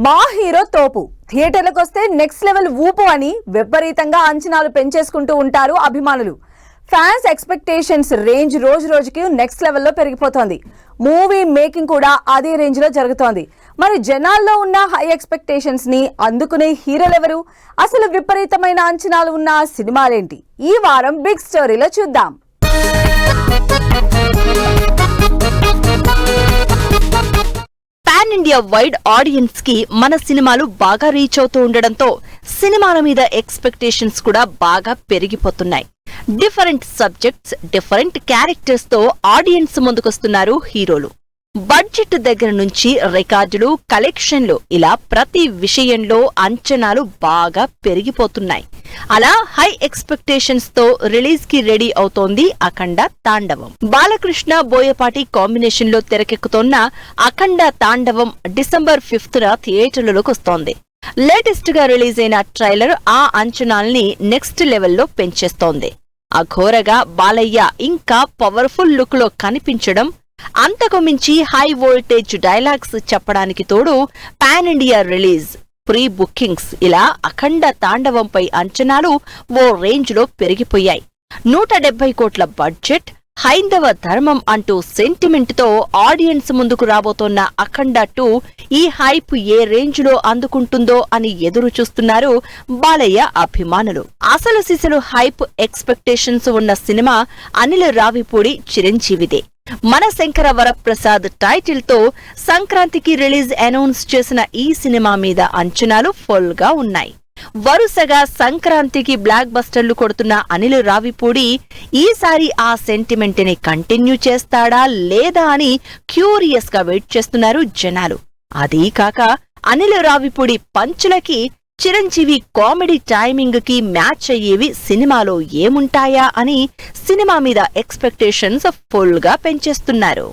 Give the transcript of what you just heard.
మా హీరో తోపు థియేటర్లకు వస్తే నెక్స్ట్ లెవెల్ ఊపు అని విపరీతంగా అంచనాలు పెంచేసుకుంటూ ఉంటారు అభిమానులు. ఫ్యాన్స్ ఎక్స్పెక్టేషన్స్ రేంజ్ రోజు రోజుకి నెక్స్ట్ లెవెల్లో పెరిగిపోతోంది. మూవీ మేకింగ్ కూడా అదే రేంజ్ లో జరుగుతోంది. మరి జనాల్లో ఉన్న హై ఎక్స్పెక్టేషన్స్ ని అందుకునే హీరోలెవరు? అసలు విపరీతమైన అంచనాలు ఉన్న సినిమాలేంటి? ఈ వారం బిగ్ స్టోరీలో చూద్దాం. పాన్ ఇండియా వైడ్ ఆడియన్స్ కి మన సినిమాలు బాగా రీచ్ అవుతూ ఉండడంతో సినిమాల మీద ఎక్స్పెక్టేషన్స్ కూడా బాగా పెరిగిపోతున్నాయి. డిఫరెంట్ సబ్జెక్ట్స్, డిఫరెంట్ క్యారెక్టర్స్ తో ఆడియన్స్ ముందుకొస్తున్నారు హీరోలు. బడ్జెట్ దగ్గర నుంచి రికార్డులు, కలెక్షన్లు ఇలా ప్రతి విషయంలో అంచనాలు బాగా పెరిగిపోతున్నాయి. అలా హై ఎక్స్పెక్టేషన్స్ తో రిలీజ్ కి రెడీ అవుతోంది అఖండ తాండవం. బాలకృష్ణ, బోయపాటి కాంబినేషన్ లో తెరకెక్కుతోన్న అఖండ తాండవం డిసెంబర్ 5న థియేటర్లలోకి వస్తోంది. లేటెస్ట్ గా రిలీజ్ అయిన ట్రైలర్ ఆ అంచనాల్ని నెక్స్ట్ లెవెల్లో పెంచేస్తోంది. అఘోరగా బాలయ్య ఇంకా పవర్ఫుల్ లుక్ లో కనిపించడం, అంతకు మించి హై వోల్టేజ్ డైలాగ్స్ చెప్పడానికి తోడు pan India release, pre bookings ఇలా అఖండ తాండవంపై అంచనాలు ఓ రేంజ్ లో పెరిగిపోయాయి. 170 కోట్ల బడ్జెట్, హైందవ ధర్మం అంటూ సెంటిమెంట్ తో ఆడియన్స్ ముందుకు రాబోతోన్న అఖండ 2 ఈ హైప్ ఏ రేంజ్ లో అందుకుంటుందో అని ఎదురు చూస్తున్నారు బాలయ్య అభిమానులు. అసలు సిసలు హైప్ ఎక్స్పెక్టేషన్స్ ఉన్న సినిమా అనిల్ రావిపూడి చిరంజీవిదే. మన శంకర వరప్రసాద్ టైటిల్ తో సంక్రాంతికి రిలీజ్ అనౌన్స్ చేసిన ఈ సినిమా మీద అంచనాలు ఫుల్ గా ఉన్నాయి. వరుసగా సంక్రాంతికి బ్లాక్ బస్టర్లు కొడుతున్న అనిల్ రావిపూడి ఈసారి ఆ సెంటిమెంట్ ని కంటిన్యూ చేస్తాడా లేదా అని క్యూరియస్ గా వెయిట్ చేస్తున్నారు జనాలు. అదీ కాక అనిల్ రావిపూడి పంచులకి చిరంజీవి కామెడీ టైమింగ్ కి మ్యాచ్ అయ్యేవి సినిమాలో ఏముంటాయా అని సినిమా మీద ఎక్స్పెక్టేషన్స్ ఫుల్ గా పెంచేస్తున్నారు.